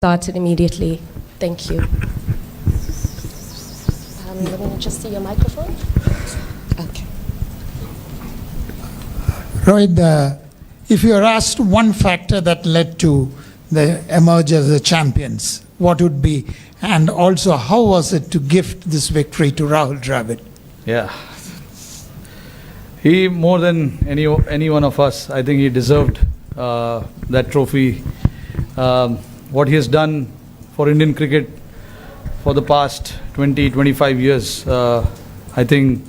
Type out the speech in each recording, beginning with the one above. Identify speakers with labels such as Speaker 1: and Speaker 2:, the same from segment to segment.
Speaker 1: started immediately. Thank you. Let me just see your microphone. Okay.
Speaker 2: Rohit, if you are asked one factor that led to the emerge as the champions, what would be? And also, how was it to gift this victory to Rahul Dravid?
Speaker 3: Yeah. He, more than any one of us, I think he deserved that trophy. What he has done for Indian cricket for the past 20-25 years, I think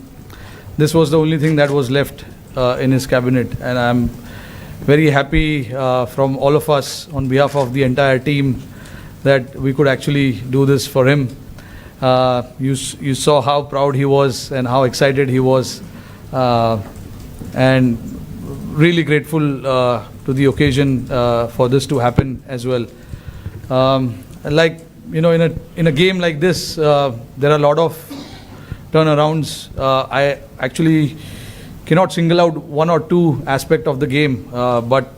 Speaker 3: this was the only thing that was left in his cabinet, and I'm very happy from all of us on behalf of the entire team that we could actually do this for him. You saw how proud he was and how excited he was, and really grateful to the occasion for this to happen as well. Like, you know, in a game like this, there are a lot of turnarounds. I actually cannot single out one or two aspects of the game, but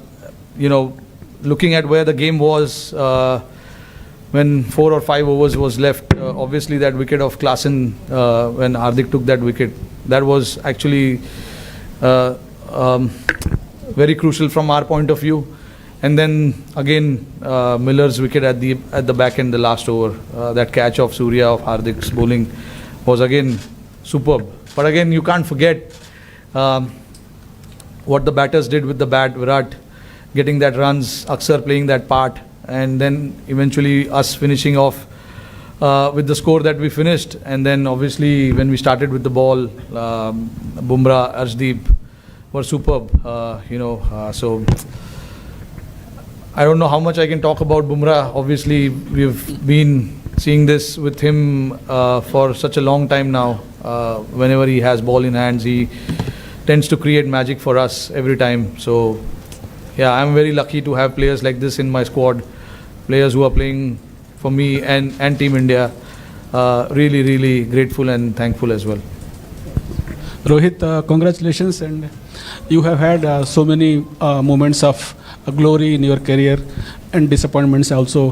Speaker 3: you know, looking at where the game was when 4 or 5 overs was left, obviously that wicket of Klaasen, when Hardik took that wicket, that was actually very crucial from our point of view. And then again, Miller's wicket at the back end, the last over, that catch of Surya of Hardik's bowling was again superb. But again, you can't forget what the batters did with the bat. Virat getting that runs, Akshar playing that part, and then eventually us finishing off with the score that we finished. And then obviously when we started with the ball, Bumrah, Arshdeep were superb. So I don't know how much I can talk about Bumrah. Obviously, we've been seeing this with him for such a long time now. Whenever he has ball in hands, he tends to create magic for us every time. So, yeah, I'm very lucky to have players like this in my squad, players who are playing for me and Team India. Really, really grateful and thankful as well.
Speaker 4: Rohit, congratulations, and you have had so many moments of glory in your career and disappointments also.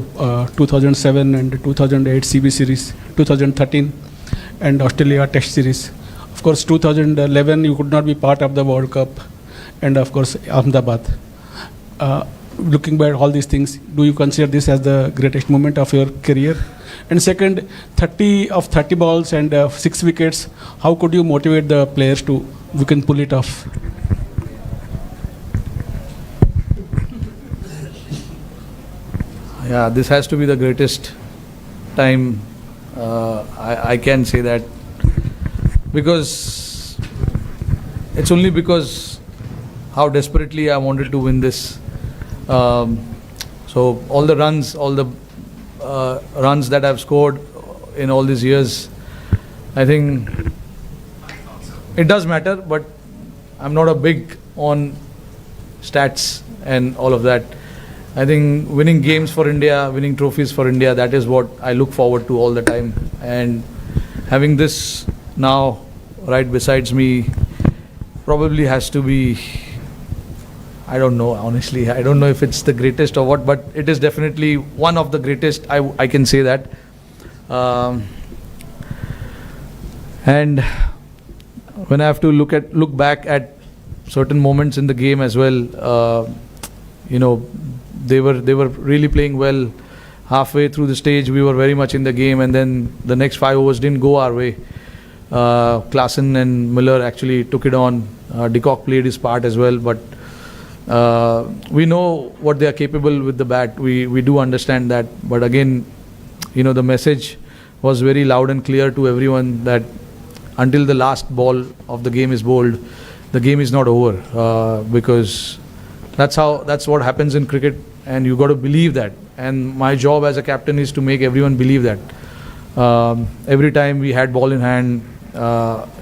Speaker 4: 2007 and 2008 CB series, 2013 and Australia Test series. Of course, 2011 you could not be part of the World Cup, and of course Ahmedabad. Looking back at all these things, do you consider this as the greatest moment of your career? And second, 30 of 30 balls and 6 wickets. How could you motivate the players to we can pull it off?
Speaker 3: Yeah, this has to be the greatest time. I can say that because it's only because how desperately I wanted to win this. So all the runs that I've scored in all these years, I think it does matter, but I'm not a big on stats and all of that. I think winning games for India, winning trophies for India, that is what I look forward to all the time. And having this now right besides me probably has to be, I don't know, honestly. I don't know if it's the greatest or what, but it is definitely one of the greatest. I can say that. And when I have to look back at certain moments in the game as well, they were really playing well. Halfway through the stage, we were very much in the game, and then the next 5 overs didn't go our way. Klaasen and Miller actually took it on. De Kock played his part as well, but we know what they are capable with the bat. We do understand that, but again, the message was very loud and clear to everyone that until the last ball of the game is bowled, the game is not over, because that's what happens in cricket, and you got to believe that. And my job as a captain is to make everyone believe that. Every time we had ball in hand,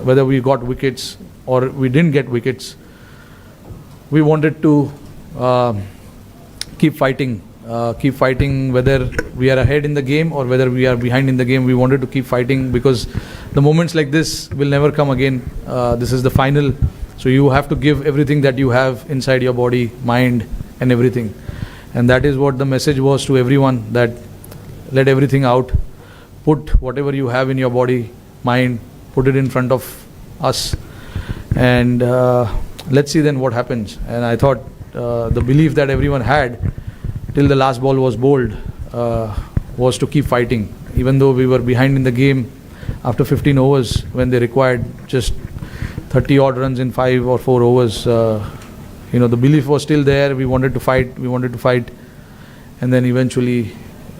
Speaker 3: whether we got wickets or we didn't get wickets, we wanted to keep fighting, whether we are ahead in the game or whether we are behind in the game. We wanted to keep fighting because the moments like this will never come again. This is the final, so you have to give everything that you have inside your body, mind and everything. And that is what the message was to everyone, that let everything out, put whatever you have in your body, mind, put it in front of us, and let's see then what happens. And I thought the belief that everyone had till the last ball was bowled was to keep fighting, even though we were behind in the game after 15 overs when they required just 30 odd runs in 5 or 4 overs. The belief was still there. We wanted to fight, and then eventually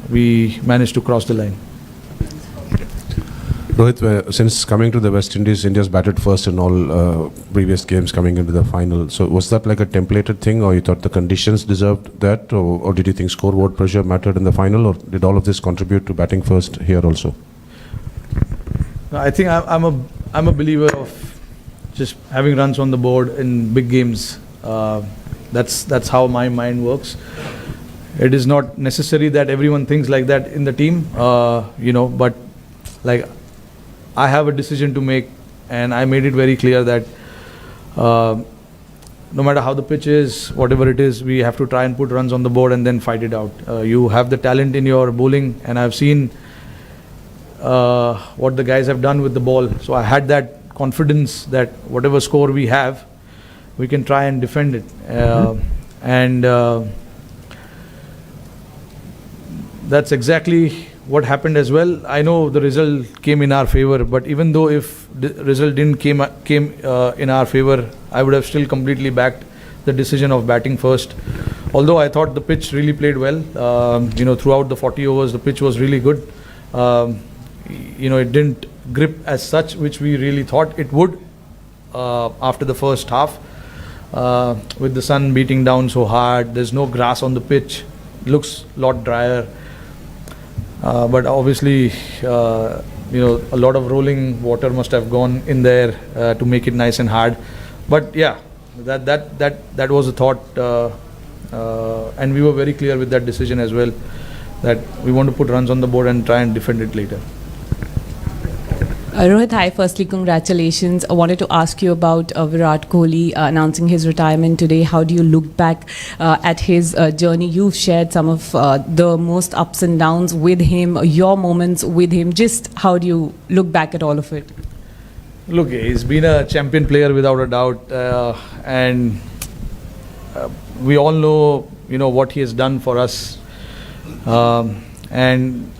Speaker 3: we managed to cross the line.
Speaker 5: Rohit, since coming to the West Indies, India's batted first in all previous games coming into the final. So was that like a templated thing, or you thought the conditions deserved that, or did you think scoreboard pressure mattered in the final, or did all of this contribute to batting first here also?
Speaker 3: I think I'm a believer of just having runs on the board in big games. That's how my mind works. It is not necessary that everyone thinks like that in the team, but like I have a decision to make, and I made it very clear that no matter how the pitch is, whatever it is, we have to try and put runs on the board and then fight it out. You have the talent in your bowling, and I've seen what the guys have done with the ball. So I had that confidence that whatever score we have, we can try and defend it. And that's exactly what happened as well. I know the result came in our favor, but even though if the result didn't came in our favor, I would have still completely backed the decision of batting first. Although I thought the pitch really played well, throughout the 40 overs, the pitch was really good. It didn't grip as such, which we really thought it would after the first half. With the sun beating down so hard, there's no grass on the pitch, looks a lot drier. But obviously, a lot of rolling water must have gone in there to make it nice and hard. But yeah, that was a thought, and we were very clear with that decision as well, that we want to put runs on the board and try and defend it later.
Speaker 6: Rohit, hi. Firstly, congratulations. I wanted to ask you about Virat Kohli announcing his retirement today. How do you look back at his journey? You've shared some of the most ups and downs with him, your moments with him. Just how do you look back at all of it?
Speaker 3: Look, he's been a champion player without a doubt, and we all know, what he has done for us, and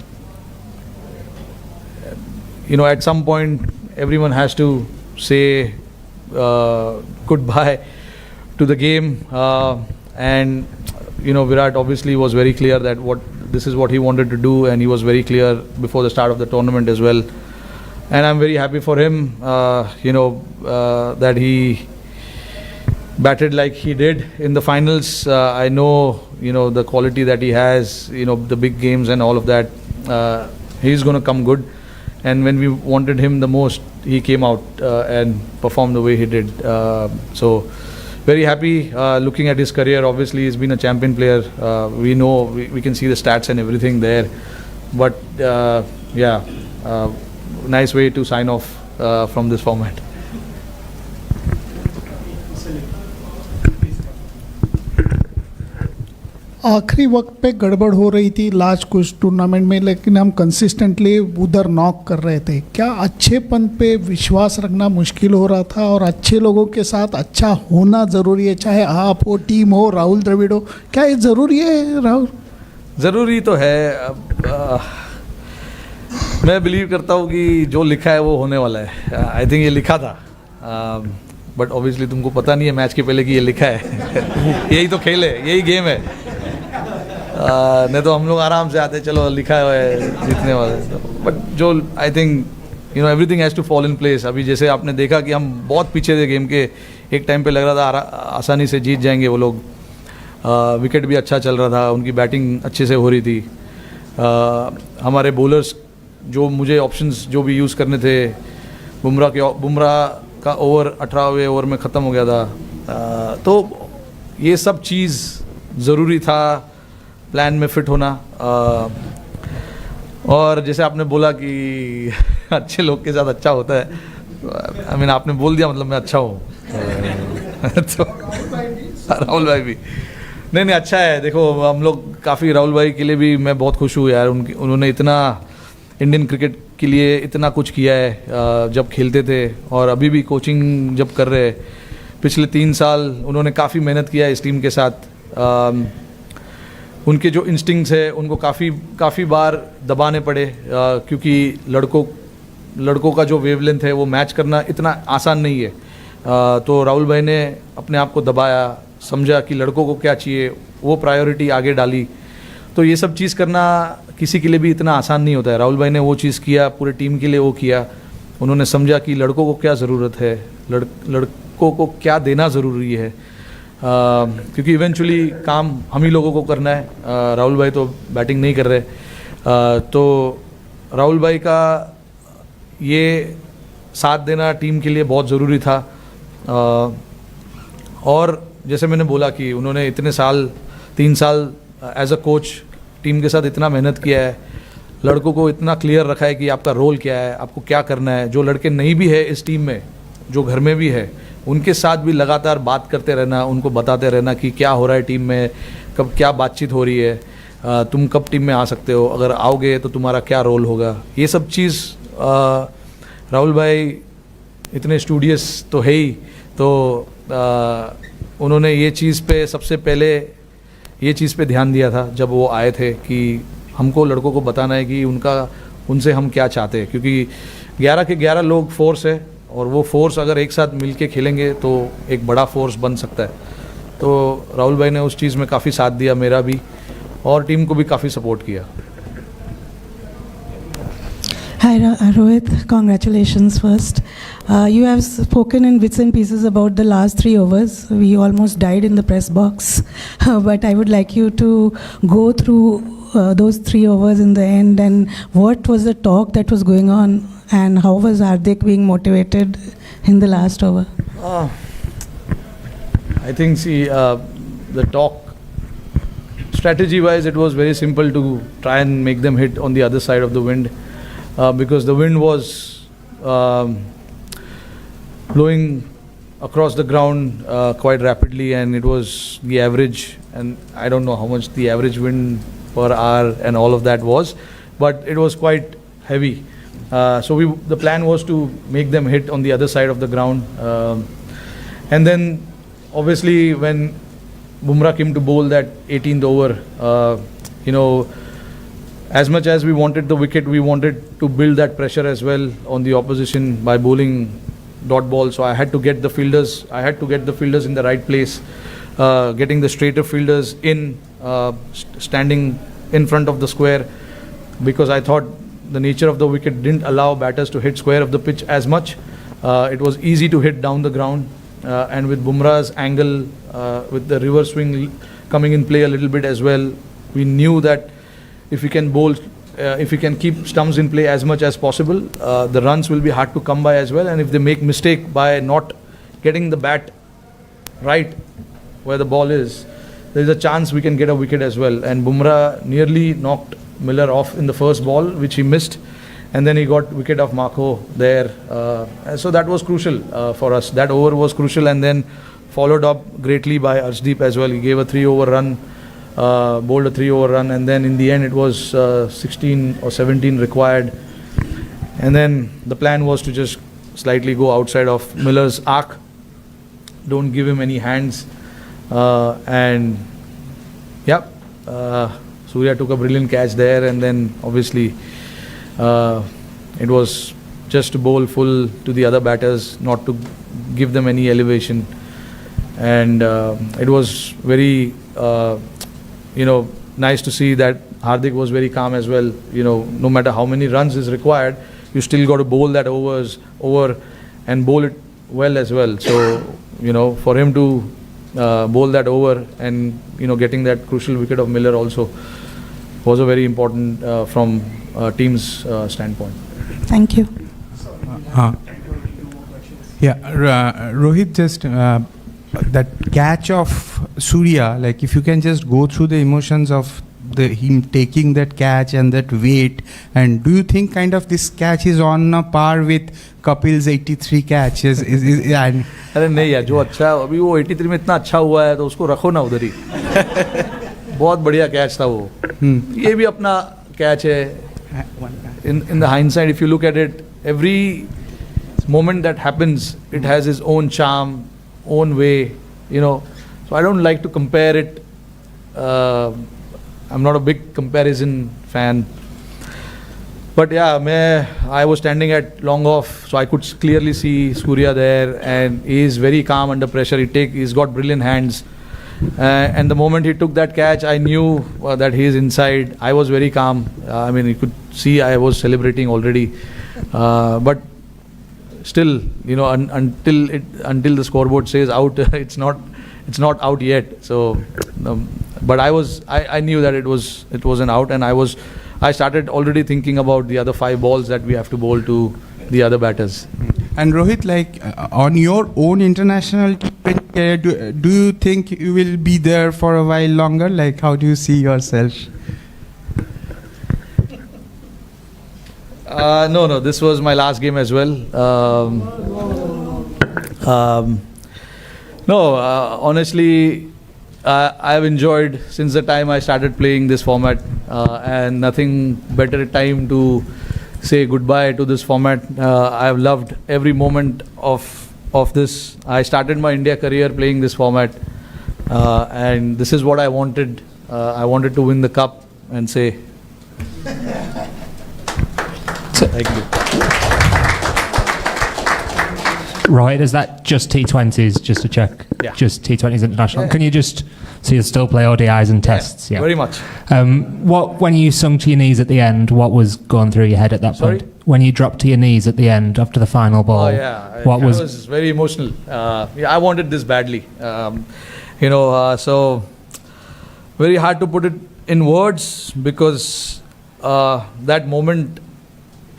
Speaker 3: at some point, everyone has to say goodbye to the game. And Virat obviously was very clear that this is what he wanted to do, and he was very clear before the start of the tournament as well. And I'm very happy for him, that he batted like he did in the finals. I know, the quality that he has, the big games and all of that. He's going to come good. And when we wanted him the most, he came out and performed the way he did. So very happy looking at his career. Obviously, he's been a champion player. We know, we can see the stats and everything there. But nice way to sign off from this format.
Speaker 7: आखिरी वक्त पे गड़बड़ हो रही थी last कुछ tournament में, लेकिन हम कंसिस्टेंटली उधर नॉक कर रहे थे. क्या अच्छेपन पे विश्वास रखना मुश्किल हो रहा था, और अच्छे लोगों के साथ अच्छा होना ज़रूरी है, चाहे आप हो, टीम हो, राहुल द्रविड़ हो? क्या ये ज़रूरी है राहुल?
Speaker 3: ज़रूरी तो है. मैं बिलीव करता हूँ कि जो लिखा है वो होने वाला है. आई थिंक ये लिखा था, बट ऑब्वियसली तुमको पता नहीं है मैच के पहले कि ये लिखा है. यही तो खेल है, यही गेम है. नहीं तो हम लोग आराम से आते, चलो लिखा है जीतने वाले. बट जो I think everything has to fall in place. अभी जैसे आपने देखा कि हम बहुत पीछे थे गेम के, एक टाइम पे लग रहा था आसानी से जीत जाएंगे वो लोग. विकेट भी अच्छा चल रहा था, उनकी बैटिंग अच्छे से हो रही थी. हमारे बॉलर्स जो मुझे ऑप्शंस जो भी यूज़ करने थे, बुमराह का ओवर 18वें ओवर में ख़त्म हो गया था. तो ये सब चीज़ ज़रूरी था, प्लान में फिट होना. और जैसे आपने बोला कि अच्छे लोग के साथ अच्छा होता है, आई मीन आपने बोल दिया, मतलब मैं अच्छा हूँ. तो राहुल भाई भी नहीं अच्छा है. देखो हम लोग काफ़ी राहुल भाई के लिए भी मैं बहुत खुश हूँ यार, उन्होंने इतना इंडियन क्रिकेट के लिए इतना कुछ किया है जब खेलते थे और अभी भी कोचिंग जब कर रहे हैं। पिछले 3 साल उन्होंने काफ़ी मेहनत किया है इस टीम के साथ। उनके जो इंस्टिंक्ट्स है उनको काफ़ी बार दबाने पड़े क्योंकि लड़कों का जो वेवलेंथ है वो मैच करना इतना आसान नहीं है। तो राहुल भाई ने अपने आप को दबाया, समझा कि लड़कों को क्या चाहिए, वो प्रायोरिटी आगे डाली। तो ये सब चीज़ करना किसी के लिए भी इतना आसान नहीं होता है। राहुल भाई ने वो चीज़ किया, पूरे टीम के लिए वो किया। उन्होंने समझा कि लड़कों को क्या ज़रूरत है, लड़कों को क्या देना ज़रूरी है, क्योंकि इवेंचुअली काम हम ही लोगों को करना है। राहुल भाई तो बैटिंग नहीं कर रहे। तो राहुल भाई का ये साथ देना टीम के लिए बहुत ज़रूरी था। और जैसे मैंने बोला कि उन्होंने इतने साल 3 साल एज अ कोच टीम के साथ इतना मेहनत किया है, लड़कों को इतना क्लियर रखा है कि आपका रोल क्या है, आपको क्या करना है। जो लड़के नहीं भी है इस टीम में, जो घर में भी है, उनके साथ भी लगातार बात करते रहना, उनको बताते रहना कि क्या हो रहा है टीम में, कब क्या बातचीत हो रही है, तुम कब टीम में आ सकते हो, अगर आओगे तो तुम्हारा क्या रोल होगा। ये सब चीज़ राहुल भाई इतने स्टूडियस तो है ही, तो उन्होंने ये चीज़ पे सबसे पहले ये चीज़ पे ध्यान दिया था जब वो आए थे कि हमको लड़कों को बताना है कि उनसे हम क्या चाहते हैं, क्योंकि 11 के 11 लोग फोर्स है और वो फोर्स अगर एक साथ मिल के खेलेंगे तो एक बड़ा फोर्स बन सकता है। तो राहुल भाई ने उस चीज़ में काफ़ी साथ दिया, मेरा भी, और टीम को भी काफ़ी सपोर्ट किया।
Speaker 8: Hi Rohit, congratulations first. You have spoken in bits and pieces about the last 3 overs. We almost died in the press box, but I would like you to go through those 3 overs in the end, and what was the talk that was going on, and how was Hardik being motivated in the last over?
Speaker 3: I think the talk, strategy-wise, it was very simple to try and make them hit on the other side of the wind. Because the wind was blowing across the ground quite rapidly, and it was the average, and I don't know how much the average wind per hour and all of that was, but it was quite heavy. So the plan was to make them hit on the other side of the ground, and then obviously when Bumrah came to bowl that 18th over, as much as we wanted the wicket, we wanted to build that pressure as well on the opposition by bowling dot ball. So I had to get the fielders in the right place, getting the straighter fielders in, standing in front of the square, because I thought the nature of the wicket didn't allow batters to hit square of the pitch as much. It was easy to hit down the ground, and with Bumrah's angle, with the reverse swing coming in play a little bit as well, we knew that if we can bowl, if we can keep stumps in play as much as possible, the runs will be hard to come by as well. And if they make mistake by not getting the bat right where the ball is, there is a chance we can get a wicket as well. And Bumrah nearly knocked Miller off in the first ball, which he missed, and then he got wicket of Marco there. So that was crucial for us. That over was crucial, and then followed up greatly by Arshdeep as well. He gave a 3-over run. Bowled a 3-over run, and then in the end it was 16 or 17 required, and then the plan was to just slightly go outside of Miller's arc, don't give him any hands, and Surya took a brilliant catch there, and then obviously it was just to bowl full to the other batters, not to give them any elevation, and it was very nice to see that Hardik was very calm as well. No matter how many runs is required, you still got to bowl that over and bowl it well as well. So, for him to bowl that over and, getting that crucial wicket of Miller also was a very important from team's standpoint.
Speaker 8: Thank you.
Speaker 9: Rohit, just that catch of Surya, like if you can just go through the emotions of him taking that catch and that weight, and do you think kind of this catch is on a par with Kapil's 83 catches?
Speaker 3: अरे नहीं यार, जो अच्छा अभी वो 83 में इतना अच्छा हुआ है तो उसको रखो ना उधर ही। बहुत बढ़िया कैच था वो. ये भी अपना कैच है. In the hindsight, if you look at it, every moment that happens, it has its own charm, own way, you know. So I don't like to compare it. I'm not a big comparison fan. But yeah, I was standing at long off, so I could clearly see Surya there, and he is very calm under pressure. He's got brilliant hands. And the moment he took that catch, I knew that he is inside. I was very calm. I mean, you could see I was celebrating already. But still, you know, until the scoreboard says out, it's not out yet. So, but I knew that it was an out, and I started already thinking about the other 5 balls that we have to bowl to the other batters.
Speaker 9: And Rohit, like on your own international career, do you think you will be there for a while longer? Like, how do you see yourself?
Speaker 3: No, this was my last game as well. Honestly, I've enjoyed since the time I started playing this format, and nothing better time to say goodbye to this format. I've loved every moment of this. I started my India career playing this format, and this is what I wanted. I wanted to win the cup and say thank you.
Speaker 10: Right, is that just T20s, just to check?
Speaker 3: Yeah.
Speaker 10: Just T20s international.
Speaker 3: Yeah.
Speaker 10: Can you just, so you still play ODIs and tests?
Speaker 3: Yeah, very much.
Speaker 10: When you sunk to your knees at the end, what was going through your head at that
Speaker 3: Sorry?
Speaker 10: point? When you dropped to your knees at the end after the final ball,
Speaker 3: Oh yeah,
Speaker 10: what
Speaker 3: I
Speaker 10: was...
Speaker 3: was very emotional. I wanted this badly. So very hard to put it in words because that moment,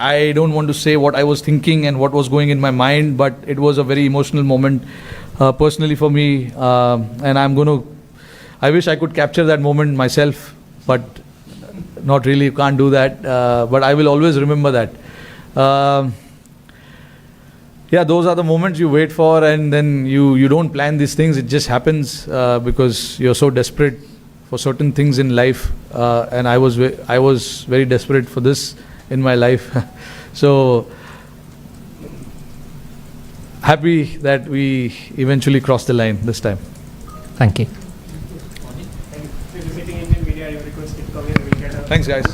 Speaker 3: I don't want to say what I was thinking and what was going in my mind, but it was a very emotional moment personally for me, and I wish I could capture that moment myself, but not really, can't do that, but I will always remember that. Those are the moments you wait for, and then you don't plan these things, it just happens because you're so desperate for certain things in life, and I was very desperate for this in my life. So happy that we eventually crossed the line this time.
Speaker 10: Thank you.
Speaker 3: Thanks guys.